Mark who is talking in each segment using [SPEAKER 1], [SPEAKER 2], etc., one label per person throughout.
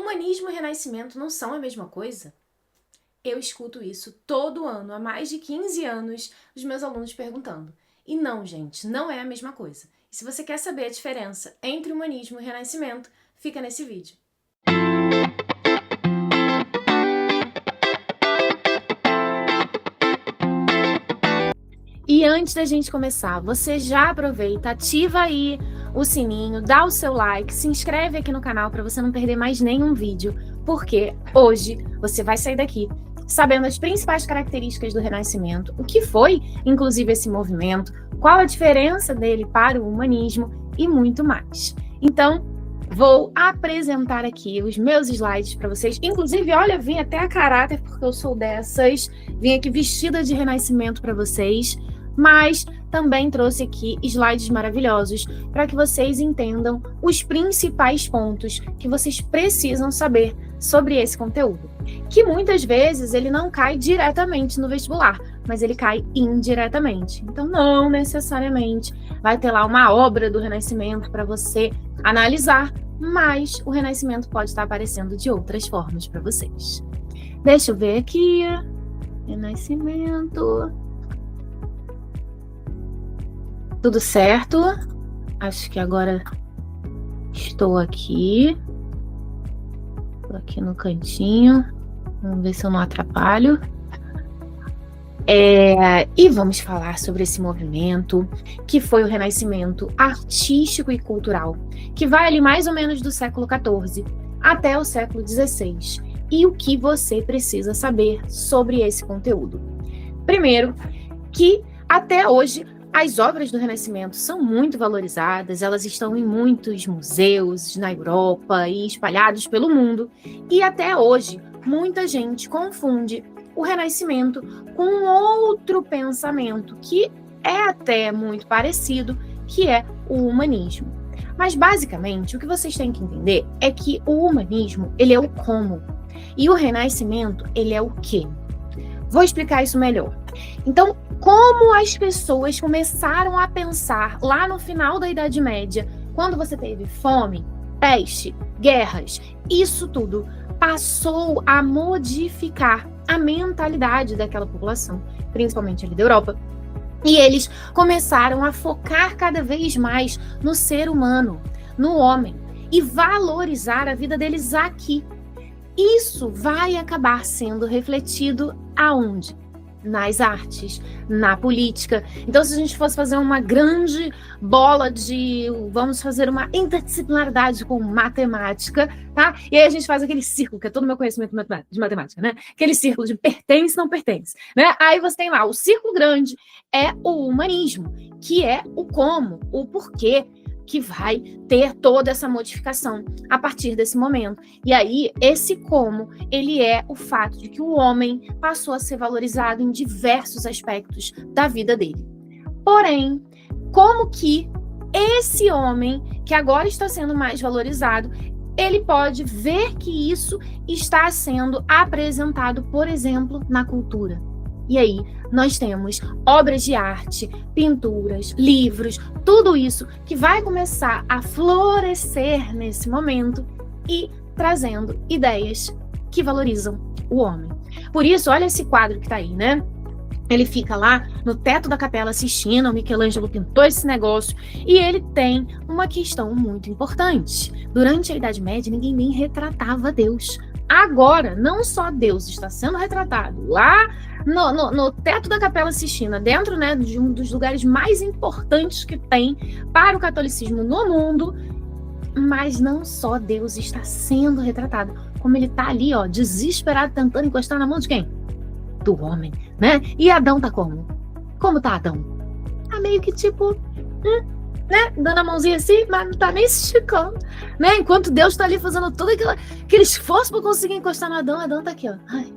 [SPEAKER 1] Humanismo e renascimento não são a mesma coisa? Eu escuto isso todo ano, há mais de 15 anos, os meus alunos perguntando. E não, gente, não é a mesma coisa. E se você quer saber a diferença entre humanismo e renascimento, fica nesse vídeo. E antes da gente começar, você já aproveita, ativa aí o sininho, dá o seu like, se inscreve aqui no canal para você não perder mais nenhum vídeo, porque hoje você vai sair daqui sabendo as principais características do Renascimento, o que foi, inclusive, esse movimento, qual a diferença dele para o humanismo e muito mais. Então, vou apresentar aqui os meus slides para vocês. Inclusive, olha, vim até a caráter, porque eu sou dessas, vim aqui vestida de Renascimento para vocês, mas também trouxe aqui slides maravilhosos para que vocês entendam os principais pontos que vocês precisam saber sobre esse conteúdo, que muitas vezes ele não cai diretamente no vestibular, mas ele cai indiretamente. Então, não necessariamente vai ter lá uma obra do Renascimento para você analisar, mas o Renascimento pode estar aparecendo de outras formas para vocês. Deixa eu ver aqui. Renascimento. Tudo certo? Acho que agora estou aqui. Estou aqui no cantinho. Vamos ver se eu não atrapalho. E vamos falar sobre esse movimento, que foi o Renascimento artístico e cultural, que vai ali mais ou menos do século XIV até o século XVI. E o que você precisa saber sobre esse conteúdo? Primeiro, que até hoje as obras do Renascimento são muito valorizadas, elas estão em muitos museus na Europa e espalhados pelo mundo, e até hoje muita gente confunde o Renascimento com outro pensamento que é até muito parecido, que é o humanismo. Mas basicamente o que vocês têm que entender é que o humanismo, ele é o como, e o Renascimento, ele é o quê? Vou explicar isso melhor. Então, como as pessoas começaram a pensar lá no final da Idade Média, quando você teve fome, peste, guerras, isso tudo passou a modificar a mentalidade daquela população, principalmente ali da Europa. E eles começaram a focar cada vez mais no ser humano, no homem, e valorizar a vida deles aqui. Isso vai acabar sendo refletido aonde? Nas artes, na política. Então, se a gente fosse fazer uma grande bola vamos fazer uma interdisciplinaridade com matemática, tá? E aí a gente faz aquele círculo, que é todo o meu conhecimento de matemática, né? Aquele círculo de pertence, não pertence, né? Aí você tem lá, o círculo grande é o humanismo, que é o como, o porquê, que vai ter toda essa modificação a partir desse momento. E aí, esse como, ele é o fato de que o homem passou a ser valorizado em diversos aspectos da vida dele. Porém, como que esse homem, que agora está sendo mais valorizado, ele pode ver que isso está sendo apresentado, por exemplo, na cultura? E aí, nós temos obras de arte, pinturas, livros, tudo isso que vai começar a florescer nesse momento e trazendo ideias que valorizam o homem. Por isso, olha esse quadro que está aí, né? Ele fica lá no teto da Capela Sistina, o Michelangelo pintou esse negócio, e ele tem uma questão muito importante. Durante a Idade Média, ninguém nem retratava Deus. Agora, não só Deus está sendo retratado lá no teto da Capela Sistina, dentro, né, de um dos lugares mais importantes que tem para o catolicismo no mundo, mas não só Deus está sendo retratado, como ele está ali, ó, desesperado, tentando encostar na mão de quem? Do homem, né? E Adão tá como? Como tá Adão? Tá meio que tipo, né? Dando a mãozinha assim, mas não tá nem se esticando, né? Enquanto Deus tá ali fazendo todo aquele esforço para conseguir encostar no Adão, Adão tá aqui, ó. Ai,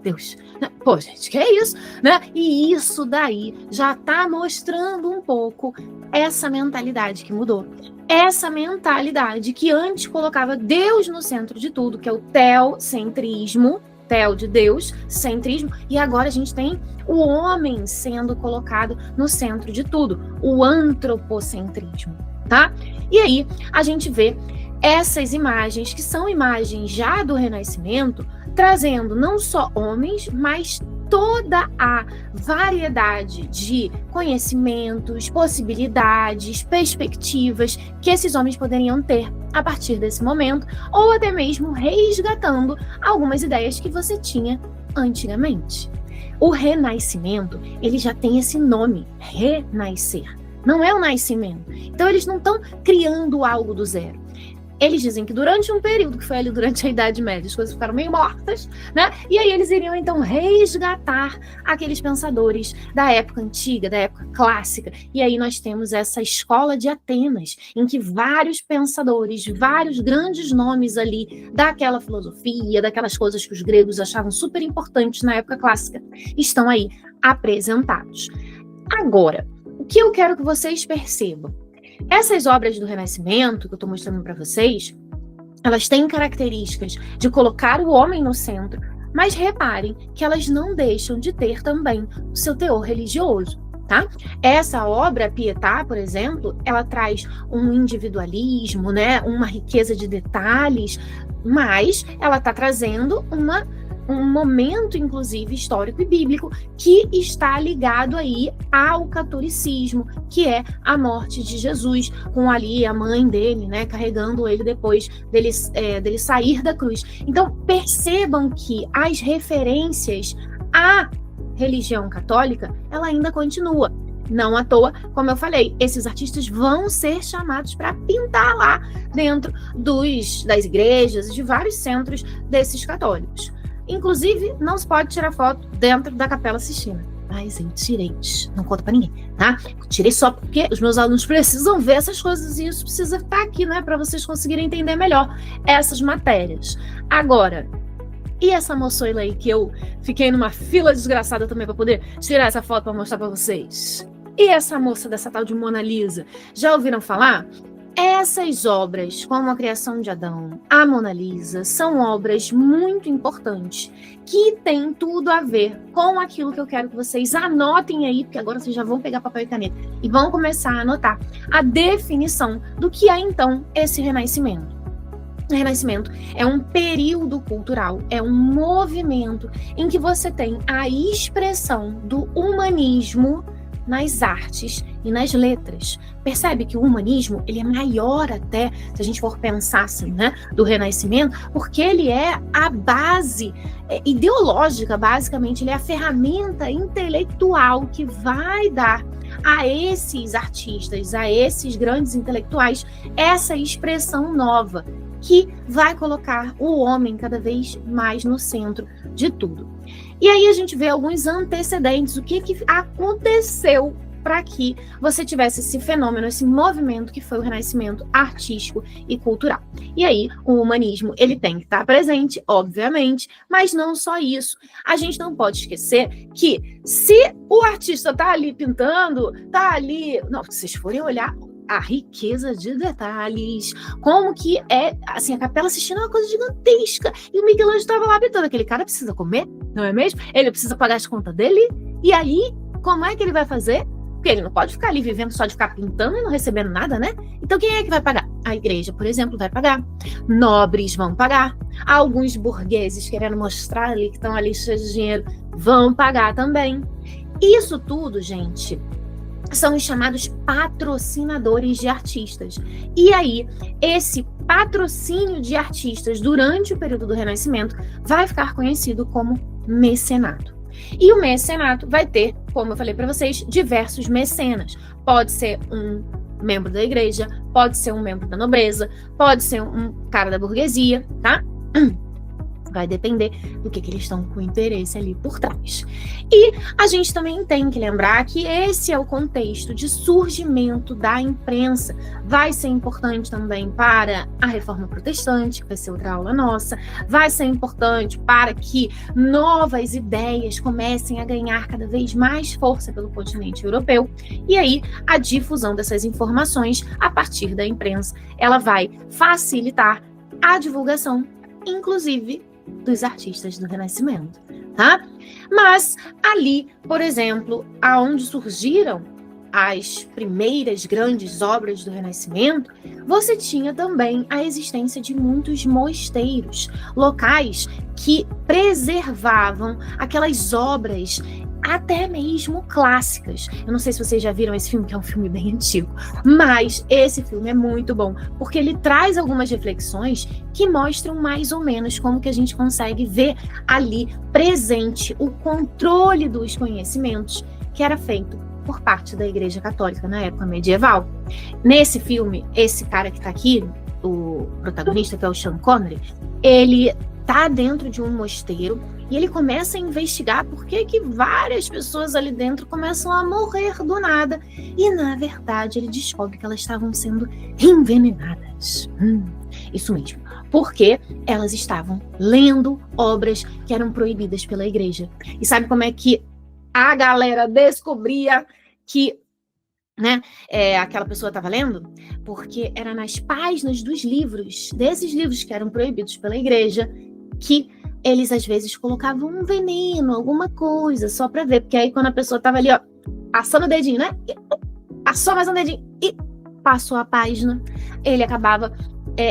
[SPEAKER 1] Deus. Pô, gente, que é isso? Né? E isso daí já tá mostrando um pouco essa mentalidade que mudou. Essa mentalidade que antes colocava Deus no centro de tudo, que é o teocentrismo, teo de Deus, centrismo, e agora a gente tem o homem sendo colocado no centro de tudo, o antropocentrismo, tá? E aí a gente vê essas imagens, que são imagens já do Renascimento, trazendo não só homens, mas toda a variedade de conhecimentos, possibilidades, perspectivas que esses homens poderiam ter a partir desse momento, ou até mesmo resgatando algumas ideias que você tinha antigamente. O Renascimento, ele já tem esse nome, renascer. Não é o nascimento. Então, eles não estão criando algo do zero. Eles dizem que durante um período, que foi ali durante a Idade Média, as coisas ficaram meio mortas, né? E aí eles iriam, então, resgatar aqueles pensadores da época antiga, da época clássica. E aí nós temos essa escola de Atenas, em que vários pensadores, vários grandes nomes ali daquela filosofia, daquelas coisas que os gregos achavam super importantes na época clássica, estão aí apresentados. Agora, o que eu quero que vocês percebam? Essas obras do Renascimento, que eu estou mostrando para vocês, elas têm características de colocar o homem no centro, mas reparem que elas não deixam de ter também o seu teor religioso, tá? Essa obra, Pietà, por exemplo, ela traz um individualismo, né? Uma riqueza de detalhes, mas ela está trazendo um momento, inclusive, histórico e bíblico, que está ligado aí ao catolicismo, que é a morte de Jesus, com ali a mãe dele, né, carregando ele depois dele sair da cruz. Então, percebam que as referências à religião católica, ela ainda continua. Não à toa, como eu falei, esses artistas vão ser chamados para pintar lá dentro das igrejas e de vários centros desses católicos. Inclusive, não se pode tirar foto dentro da Capela Sistina. Mas eu tirei, não conta pra ninguém, tá? Eu tirei só porque os meus alunos precisam ver essas coisas e isso precisa estar aqui, né? Para vocês conseguirem entender melhor essas matérias. Agora, e essa moçoila aí que eu fiquei numa fila desgraçada também para poder tirar essa foto para mostrar para vocês? E essa moça dessa tal de Mona Lisa? Já ouviram falar? Essas obras, como a criação de Adão, a Mona Lisa, são obras muito importantes, que têm tudo a ver com aquilo que eu quero que vocês anotem aí, porque agora vocês já vão pegar papel e caneta e vão começar a anotar a definição do que é, então, esse Renascimento. O Renascimento é um período cultural, é um movimento em que você tem a expressão do humanismo nas artes e nas letras. Percebe que o humanismo, ele é maior até, se a gente for pensar assim, né, do Renascimento, porque ele é a base ideológica, basicamente, ele é a ferramenta intelectual que vai dar a esses artistas, a esses grandes intelectuais, essa expressão nova, que vai colocar o homem cada vez mais no centro de tudo. E aí a gente vê alguns antecedentes, o que aconteceu para que você tivesse esse fenômeno, esse movimento que foi o Renascimento artístico e cultural. E aí, o humanismo, ele tem que estar presente, obviamente, mas não só isso. A gente não pode esquecer que se o artista está ali pintando, está ali... Não, se vocês forem olhar a riqueza de detalhes, como que é, assim, a Capela Sistina é uma coisa gigantesca, e o Michelangelo estava lá pintando, aquele cara precisa comer, não é mesmo? Ele precisa pagar as contas dele, e aí, como é que ele vai fazer? Porque ele não pode ficar ali vivendo só de ficar pintando e não recebendo nada, né? Então quem é que vai pagar? A igreja, por exemplo, vai pagar. Nobres vão pagar. Alguns burgueses querendo mostrar ali que estão ali cheios de dinheiro vão pagar também. Isso tudo, gente, são os chamados patrocinadores de artistas. E aí, esse patrocínio de artistas durante o período do Renascimento vai ficar conhecido como mecenato. E o mecenato vai ter, como eu falei para vocês, diversos mecenas. Pode ser um membro da igreja, pode ser um membro da nobreza, pode ser um cara da burguesia, tá? Vai depender do que eles estão com interesse ali por trás. E a gente também tem que lembrar que esse é o contexto de surgimento da imprensa. Vai ser importante também para a Reforma Protestante, que vai ser outra aula nossa. Vai ser importante para que novas ideias comecem a ganhar cada vez mais força pelo continente europeu. E aí, a difusão dessas informações a partir da imprensa, ela vai facilitar a divulgação, inclusive, dos artistas do Renascimento, tá? Mas ali, por exemplo, aonde surgiram as primeiras grandes obras do Renascimento, você tinha também a existência de muitos mosteiros, locais que preservavam aquelas obras até mesmo clássicas. Eu não sei se vocês já viram esse filme, que é um filme bem antigo, mas esse filme é muito bom, porque ele traz algumas reflexões que mostram mais ou menos como que a gente consegue ver ali presente o controle dos conhecimentos que era feito por parte da Igreja Católica na época medieval. Nesse filme, esse cara que tá aqui, o protagonista, que é o Sean Connery, ele tá dentro de um mosteiro e ele começa a investigar por que várias pessoas ali dentro começam a morrer do nada. E, na verdade, ele descobre que elas estavam sendo envenenadas. Isso mesmo. Porque elas estavam lendo obras que eram proibidas pela igreja. E sabe como é que a galera descobria que aquela pessoa estava lendo? Porque era nas páginas dos livros, desses livros que eram proibidos pela igreja, que eles às vezes colocavam um veneno, alguma coisa, só para ver. Porque aí quando a pessoa estava ali, ó, passando o dedinho, né? Passou mais um dedinho e passou a página, ele acabava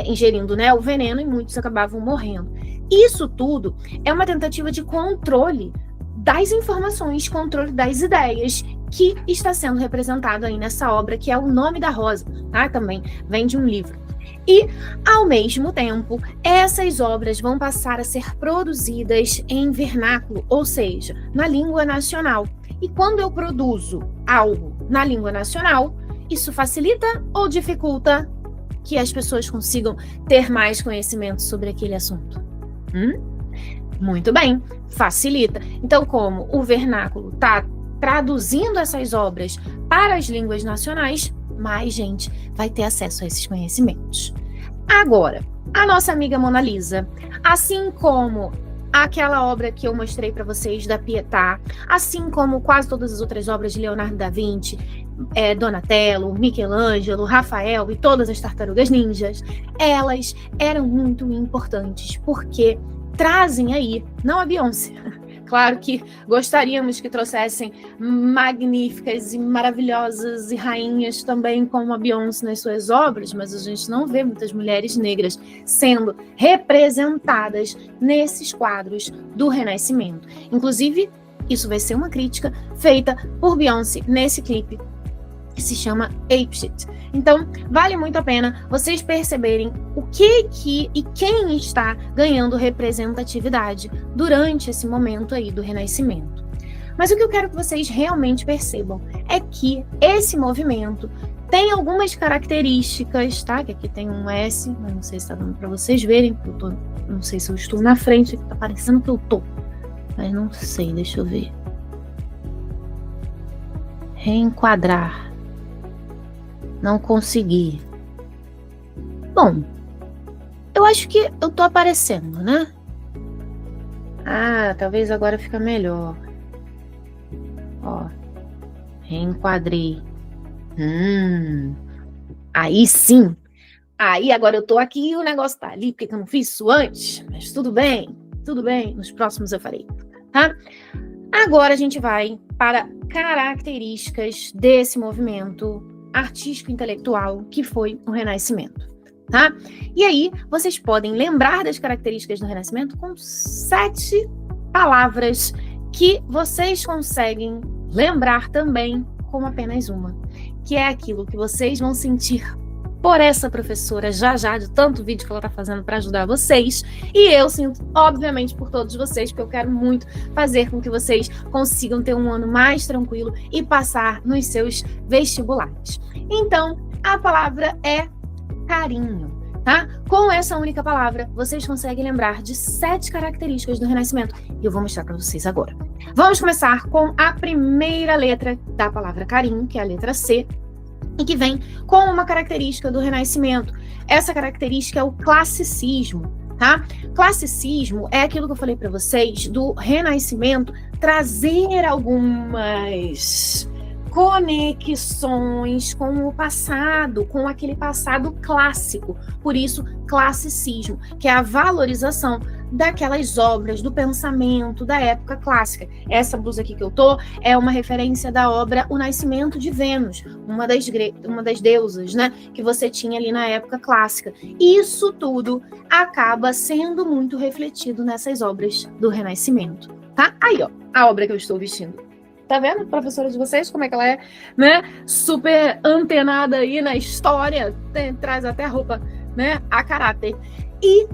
[SPEAKER 1] ingerindo, né, o veneno, e muitos acabavam morrendo. Isso tudo é uma tentativa de controle das informações, controle das ideias, que está sendo representado aí nessa obra, que é O Nome da Rosa, tá? Também vem de um livro. E, ao mesmo tempo, essas obras vão passar a ser produzidas em vernáculo, ou seja, na língua nacional. E quando eu produzo algo na língua nacional, isso facilita ou dificulta que as pessoas consigam ter mais conhecimento sobre aquele assunto? Muito bem, facilita. Então, como o vernáculo está traduzindo essas obras para as línguas nacionais, mais gente vai ter acesso a esses conhecimentos. Agora, a nossa amiga Mona Lisa, assim como aquela obra que eu mostrei para vocês da Pietà, assim como quase todas as outras obras de Leonardo da Vinci, Donatello, Michelangelo, Rafael e todas as tartarugas ninjas, elas eram muito importantes porque trazem aí, não a Beyoncé, claro que gostaríamos que trouxessem magníficas e maravilhosas e rainhas também como a Beyoncé nas suas obras, mas a gente não vê muitas mulheres negras sendo representadas nesses quadros do Renascimento. Inclusive, isso vai ser uma crítica feita por Beyoncé nesse clipe que se chama Ape Shit. Então, vale muito a pena vocês perceberem o que e quem está ganhando representatividade durante esse momento aí do Renascimento. Mas o que eu quero que vocês realmente percebam é que esse movimento tem algumas características, tá? Que aqui tem um S, mas não sei se está dando para vocês verem, porque não sei se eu estou na frente, tá parecendo que eu tô, mas não sei, deixa eu ver. Reenquadrar. Não consegui. Bom, eu acho que eu tô aparecendo, né? Ah, talvez agora fica melhor. Ó, reenquadrei. Aí sim. Aí agora eu tô aqui e o negócio tá ali, porque eu não fiz isso antes. Mas tudo bem, nos próximos eu farei, tá? Agora a gente vai para características desse movimento artístico-intelectual que foi o Renascimento, tá? E aí, vocês podem lembrar das características do Renascimento com 7 palavras que vocês conseguem lembrar também com apenas uma, que é aquilo que vocês vão sentir por essa professora já de tanto vídeo que ela tá fazendo para ajudar vocês, e eu sinto, obviamente, por todos vocês, porque eu quero muito fazer com que vocês consigam ter um ano mais tranquilo e passar nos seus vestibulares. Então, a palavra é carinho, tá? Com essa única palavra, vocês conseguem lembrar de 7 características do Renascimento, e eu vou mostrar para vocês agora. Vamos começar com a primeira letra da palavra carinho, que é a letra C, e que vem com uma característica do Renascimento. Essa característica é o classicismo, tá? Classicismo é aquilo que eu falei para vocês do Renascimento trazer algumas conexões com o passado, com aquele passado clássico. Por isso, classicismo, que é a valorização daquelas obras do pensamento da época clássica. Essa blusa aqui que eu tô é uma referência da obra O Nascimento de Vênus, uma das deusas, né, que você tinha ali na época clássica. Isso tudo acaba sendo muito refletido nessas obras do Renascimento, tá? Aí, ó, a obra que eu estou vestindo. Tá vendo, professora de vocês, como é que ela é, né? Super antenada aí na história, traz até roupa, né, a caráter. E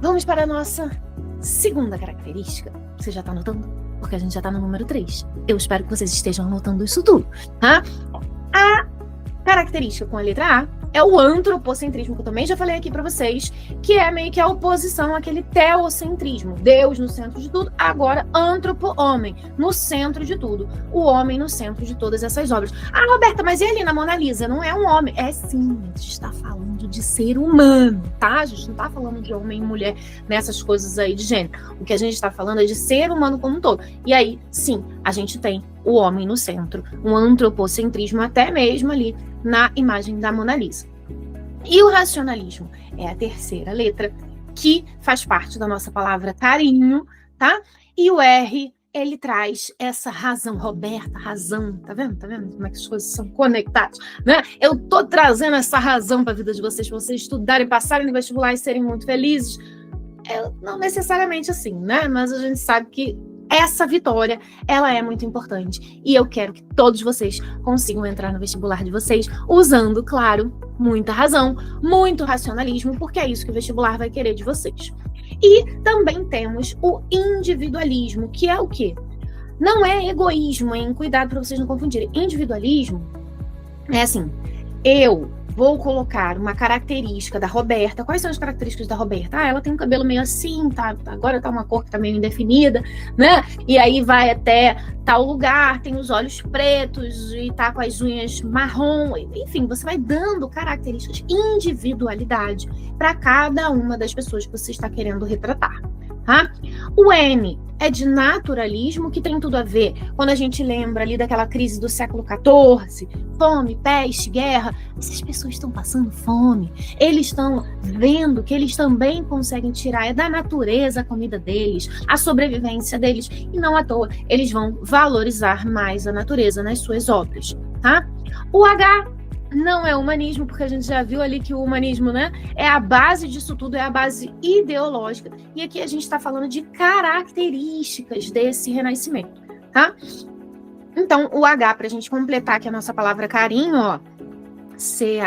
[SPEAKER 1] vamos para a nossa segunda característica. Você já tá anotando? Porque a gente já tá no número 3. Eu espero que vocês estejam anotando isso tudo, tá? A característica com a letra A é o antropocentrismo, que eu também já falei aqui para vocês, que é meio que a oposição àquele teocentrismo. Deus no centro de tudo, agora antropo, homem, no centro de tudo. O homem no centro de todas essas obras. Ah, Roberta, mas e ali na Mona Lisa? Não é um homem? É sim, a gente está falando de ser humano, tá? A gente não está falando de homem e mulher nessas coisas aí de gênero. O que a gente está falando é de ser humano como um todo. E aí, sim, a gente tem o homem no centro, um antropocentrismo até mesmo ali na imagem da Mona Lisa. E o racionalismo é a terceira letra, que faz parte da nossa palavra carinho, tá? E o R, ele traz essa razão, Roberta, razão, tá vendo? Tá vendo como é que as coisas são conectadas, né? Eu tô trazendo essa razão para a vida de vocês, para vocês estudarem, passarem no vestibular e serem muito felizes. Não necessariamente assim, né? Mas a gente sabe que essa vitória, ela é muito importante. E eu quero que todos vocês consigam entrar no vestibular de vocês usando, claro, muita razão, muito racionalismo, porque é isso que o vestibular vai querer de vocês. E também temos o individualismo, que é o quê? Não é egoísmo, hein? Cuidado para vocês não confundirem. Individualismo é assim, eu vou colocar uma característica da Roberta. Quais são as características da Roberta? Ah, ela tem um cabelo meio assim, tá? Agora tá uma cor que tá meio indefinida, né? E aí vai até tal lugar, tem os olhos pretos e tá com as unhas marrom. Enfim, você vai dando características, individualidade para cada uma das pessoas que você está querendo retratar, tá? O N é de naturalismo, que tem tudo a ver quando a gente lembra ali daquela crise do século XIV, fome, peste, guerra. Essas pessoas estão passando fome, eles estão vendo que eles também conseguem tirar da natureza a comida deles, a sobrevivência deles, e não à toa eles vão valorizar mais a natureza nas suas obras, tá? O H não é humanismo, porque a gente já viu ali que o humanismo, né, é a base disso tudo, é a base ideológica. E aqui a gente está falando de características desse renascimento, tá? Então, o H, para a gente completar aqui a nossa palavra carinho, ó, C-A-R-I-N-H,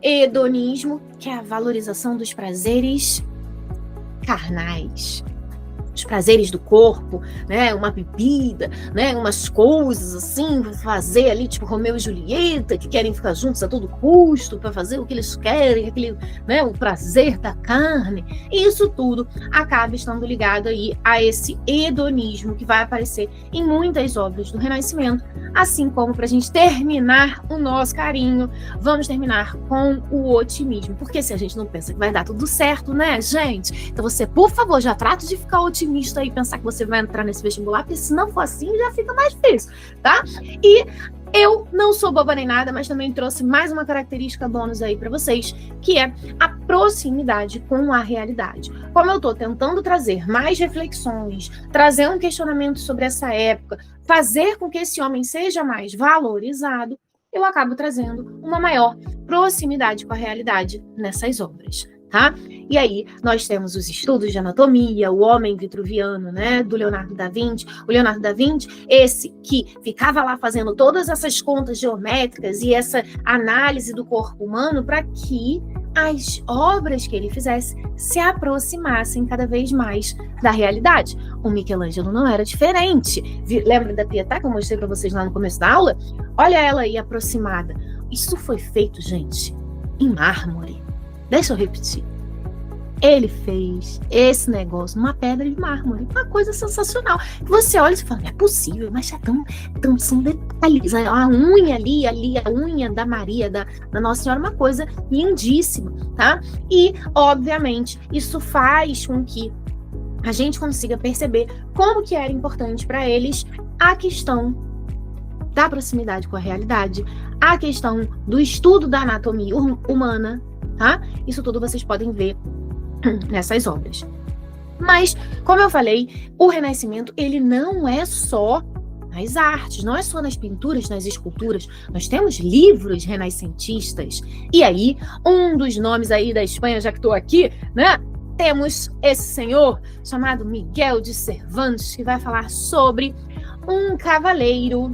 [SPEAKER 1] hedonismo, que é a valorização dos prazeres carnais. Os prazeres do corpo, né, uma bebida, né, umas coisas assim, fazer ali, tipo Romeu e Julieta, que querem ficar juntos a todo custo, para fazer o que eles querem, aquele, né, o prazer da carne, e isso tudo acaba estando ligado aí a esse hedonismo que vai aparecer em muitas obras do Renascimento, assim como, para a gente terminar o nosso carinho, vamos terminar com o otimismo, porque se a gente não pensa que vai dar tudo certo, né, gente? Então você, por favor, já trata de ficar otimista e pensar que você vai entrar nesse vestibular, porque se não for assim, já fica mais difícil, tá? E eu não sou boba nem nada, mas também trouxe mais uma característica bônus aí para vocês, que é a proximidade com a realidade. Como eu tô tentando trazer mais reflexões, trazer um questionamento sobre essa época, fazer com que esse homem seja mais valorizado, eu acabo trazendo uma maior proximidade com a realidade nessas obras, tá? E aí, nós temos os estudos de anatomia, o homem vitruviano, né, do Leonardo da Vinci. O Leonardo da Vinci, esse que ficava lá fazendo todas essas contas geométricas e essa análise do corpo humano para que as obras que ele fizesse se aproximassem cada vez mais da realidade. O Michelangelo não era diferente. Lembra da Pietà que eu mostrei para vocês lá no começo da aula? Olha ela aí aproximada. Isso foi feito, gente, em mármore. Deixa eu repetir. Ele fez esse negócio numa pedra de mármore. Uma coisa sensacional. Você olha e fala, não é possível, mas são detalhes. A unha ali, a unha da Maria, da Nossa Senhora, uma coisa lindíssima, tá? E, obviamente, isso faz com que a gente consiga perceber como que era importante para eles a questão da proximidade com a realidade, a questão do estudo da anatomia humana, tá? Isso tudo vocês podem ver nessas obras. Mas, como eu falei, o Renascimento, ele não é só nas artes, não é só nas pinturas, nas esculturas. Nós temos livros renascentistas. E aí, um dos nomes aí da Espanha, já que estou aqui, né? Temos esse senhor chamado Miguel de Cervantes, que vai falar sobre um cavaleiro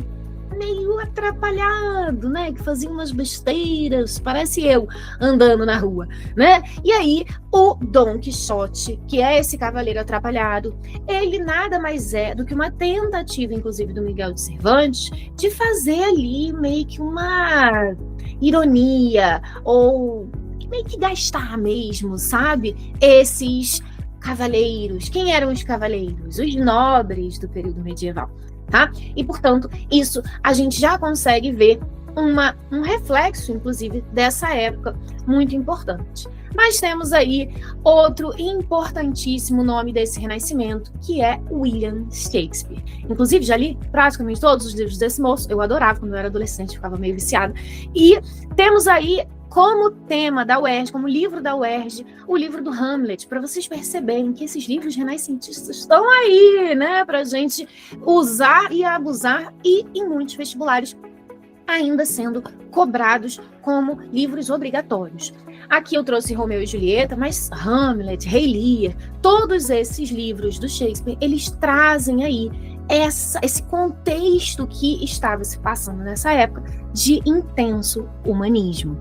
[SPEAKER 1] meio atrapalhado, né? Que fazia umas besteiras, parece eu andando na rua, né? E aí, o Dom Quixote, que é esse cavaleiro atrapalhado, ele nada mais é do que uma tentativa, inclusive, do Miguel de Cervantes, de fazer ali meio que uma ironia, ou meio que gastar mesmo, sabe? Esses cavaleiros. Quem eram os cavaleiros? Os nobres do período medieval. Tá? E, portanto, isso a gente já consegue ver um reflexo, inclusive, dessa época muito importante. Mas temos aí outro importantíssimo nome desse Renascimento, que é William Shakespeare. Inclusive, já li praticamente todos os livros desse moço, eu adorava quando eu era adolescente, ficava meio viciada. E temos aí como tema da UERJ, como livro da UERJ, o livro do Hamlet, para vocês perceberem que esses livros renascentistas estão aí, né, para a gente usar e abusar, e em muitos vestibulares ainda sendo cobrados como livros obrigatórios. Aqui eu trouxe Romeu e Julieta, mas Hamlet, Rei Lear, todos esses livros do Shakespeare, eles trazem aí esse contexto que estava se passando nessa época de intenso humanismo.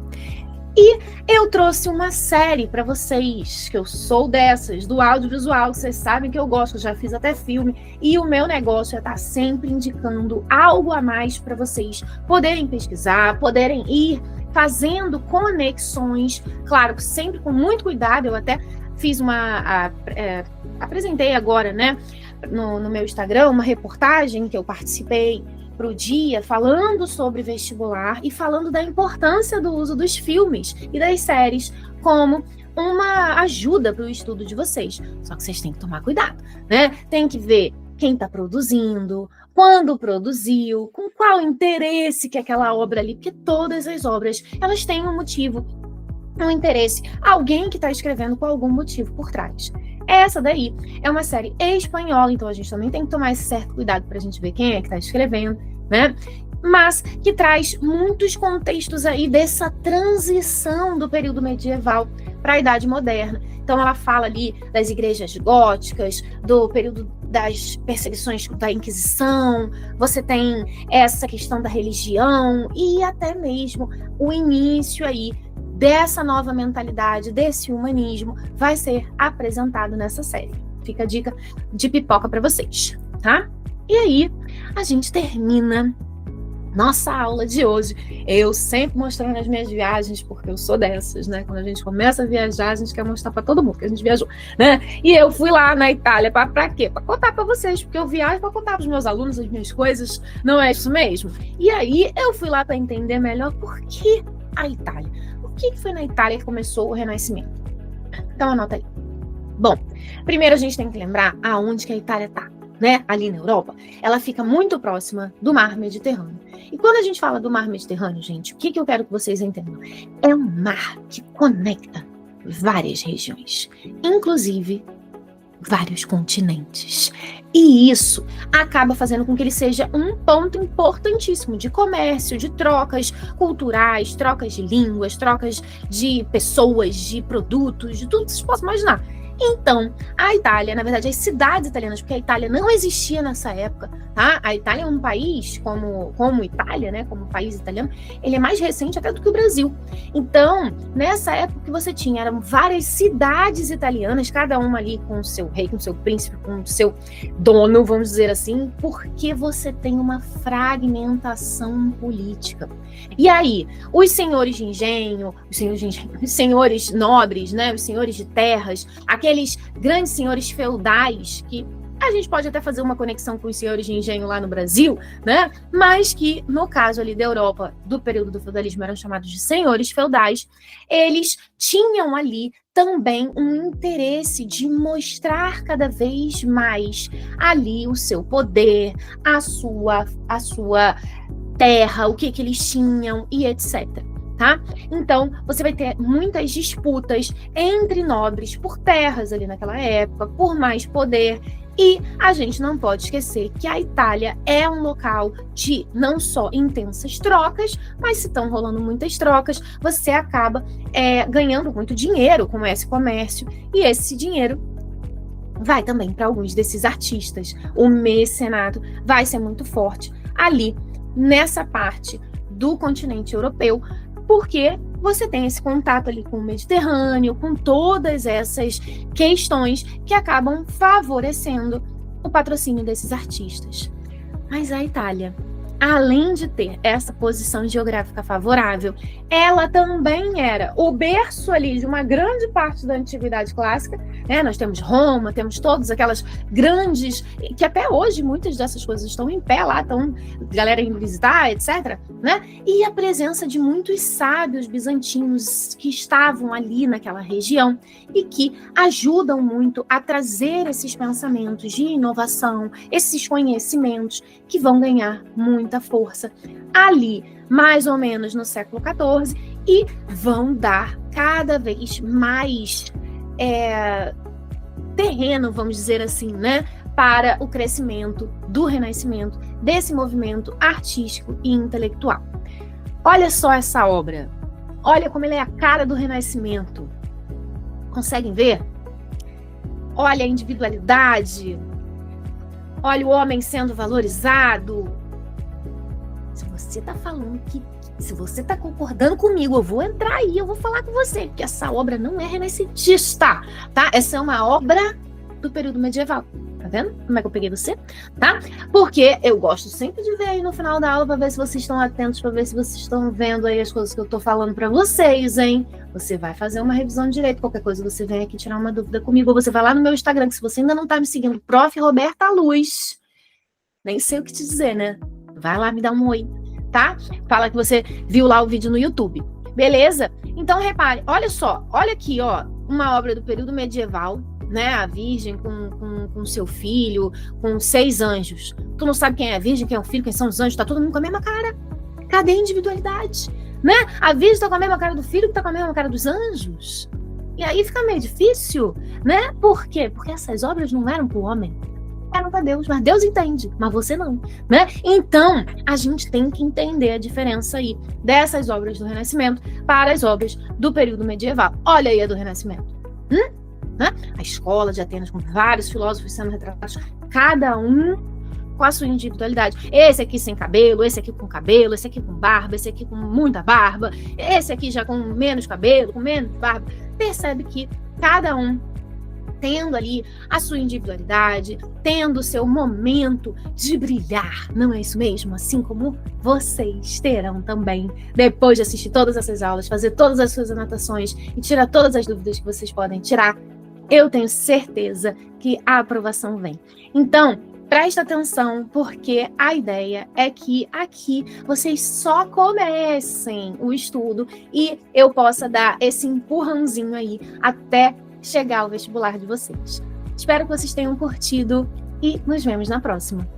[SPEAKER 1] E eu trouxe uma série para vocês, que eu sou dessas, do audiovisual, que vocês sabem que eu gosto, eu já fiz até filme, e o meu negócio é estar sempre indicando algo a mais para vocês poderem pesquisar, poderem ir fazendo conexões, claro, sempre com muito cuidado. Eu até fiz apresentei agora, né, no meu Instagram, uma reportagem que eu participei para o dia, falando sobre vestibular e falando da importância do uso dos filmes e das séries como uma ajuda para o estudo de vocês. Só que vocês têm que tomar cuidado, né? Tem que ver quem está produzindo, quando produziu, com qual interesse que aquela obra ali, porque todas as obras, elas têm um motivo, um interesse, alguém que está escrevendo com algum motivo por trás. Essa daí é uma série espanhola, então a gente também tem que tomar esse certo cuidado para a gente ver quem é que está escrevendo, né? Mas que traz muitos contextos aí dessa transição do período medieval para a Idade Moderna. Então ela fala ali das igrejas góticas, do período das perseguições da Inquisição, você tem essa questão da religião e até mesmo o início aí dessa nova mentalidade, desse humanismo, vai ser apresentado nessa série. Fica a dica de pipoca para vocês, tá? E aí, a gente termina nossa aula de hoje. Eu sempre mostrando as minhas viagens, porque eu sou dessas, né? Quando a gente começa a viajar, a gente quer mostrar para todo mundo que a gente viajou, né? E eu fui lá na Itália para quê? Para contar para vocês, porque eu viajo para contar para os meus alunos as minhas coisas, não é isso mesmo? E aí, eu fui lá para entender melhor por que a Itália. O que foi na Itália que começou o Renascimento? Então anota aí. Bom, primeiro a gente tem que lembrar aonde que a Itália está, né? Ali na Europa. Ela fica muito próxima do Mar Mediterrâneo. E quando a gente fala do Mar Mediterrâneo, gente, o que eu quero que vocês entendam? É um mar que conecta várias regiões, inclusive vários continentes. E isso acaba fazendo com que ele seja um ponto importantíssimo de comércio, de trocas culturais, trocas de línguas, trocas de pessoas, de produtos, de tudo que vocês possam imaginar. Então, a Itália, na verdade, as cidades italianas, porque a Itália não existia nessa época, tá? A Itália é um país, como Itália, né? Como país italiano, ele é mais recente até do que o Brasil. Então, nessa época que você tinha, eram várias cidades italianas, cada uma ali com o seu rei, com o seu príncipe, com o seu dono, vamos dizer assim, porque você tem uma fragmentação política. E aí, os senhores de engenho, os senhores nobres, né? Os senhores de terras, aqueles grandes senhores feudais, que a gente pode até fazer uma conexão com os senhores de engenho lá no Brasil, né? Mas que, no caso ali da Europa, do período do feudalismo, eram chamados de senhores feudais, eles tinham ali também um interesse de mostrar cada vez mais ali o seu poder, a sua terra, o que eles tinham e etc. tá? Então, você vai ter muitas disputas entre nobres por terras ali naquela época, por mais poder. E a gente não pode esquecer que a Itália é um local de não só intensas trocas, mas se estão rolando muitas trocas, você acaba ganhando muito dinheiro com esse comércio, e esse dinheiro vai também para alguns desses artistas. O mecenato vai ser muito forte ali nessa parte do continente europeu, porque você tem esse contato ali com o Mediterrâneo, com todas essas questões que acabam favorecendo o patrocínio desses artistas. Mas a Itália, além de ter essa posição geográfica favorável, ela também era o berço ali de uma grande parte da antiguidade clássica, né? Nós temos Roma, temos todas aquelas grandes, que até hoje muitas dessas coisas estão em pé lá, estão galera indo visitar, etc., né? E a presença de muitos sábios bizantinos que estavam ali naquela região e que ajudam muito a trazer esses pensamentos de inovação, esses conhecimentos que vão ganhar muita força ali, mais ou menos no século XIV, e vão dar cada vez mais terreno, vamos dizer assim, né, para o crescimento do Renascimento, desse movimento artístico e intelectual. Olha só essa obra. Olha como ele é a cara do Renascimento. Conseguem ver? Olha a individualidade. Olha o homem sendo valorizado. Se você está falando se você está concordando comigo, eu vou entrar aí, eu vou falar com você, que essa obra não é renascentista, tá? Essa é uma obra do período medieval. Tá vendo como é que eu peguei você? Tá? Porque eu gosto sempre de ver aí no final da aula para ver se vocês estão atentos, para ver se vocês estão vendo aí as coisas que eu tô falando para vocês, hein? Você vai fazer uma revisão direito, qualquer coisa você vem aqui tirar uma dúvida comigo, ou você vai lá no meu Instagram, que se você ainda não tá me seguindo, Prof. Roberta Luz, nem sei o que te dizer, né? Vai lá me dar um oi, tá? Fala que você viu lá o vídeo no YouTube. Beleza? Então, repare, olha só, olha aqui, ó, uma obra do período medieval, né? A Virgem com seu filho, com 6 anjos. Tu não sabe quem é a Virgem, quem é o filho, quem são os anjos, tá todo mundo com a mesma cara. Cadê a individualidade? Né? A Virgem tá com a mesma cara do filho que tá com a mesma cara dos anjos. E aí fica meio difícil, né? Por quê? Porque essas obras não eram pro homem. Eram para Deus, mas Deus entende, mas você não, né? Então, a gente tem que entender a diferença aí dessas obras do Renascimento para as obras do período medieval. Olha aí a do Renascimento. Né? A escola de Atenas, com vários filósofos sendo retratados, cada um com a sua individualidade. Esse aqui sem cabelo, esse aqui com cabelo, esse aqui com barba, esse aqui com muita barba, esse aqui já com menos cabelo, com menos barba. Percebe que cada um tendo ali a sua individualidade, tendo o seu momento de brilhar, não é isso mesmo? Assim como vocês terão também, depois de assistir todas essas aulas, fazer todas as suas anotações e tirar todas as dúvidas que vocês podem tirar, eu tenho certeza que a aprovação vem. Então, presta atenção, porque a ideia é que aqui vocês só comecem o estudo e eu possa dar esse empurrãozinho aí até chegar ao vestibular de vocês. Espero que vocês tenham curtido e nos vemos na próxima.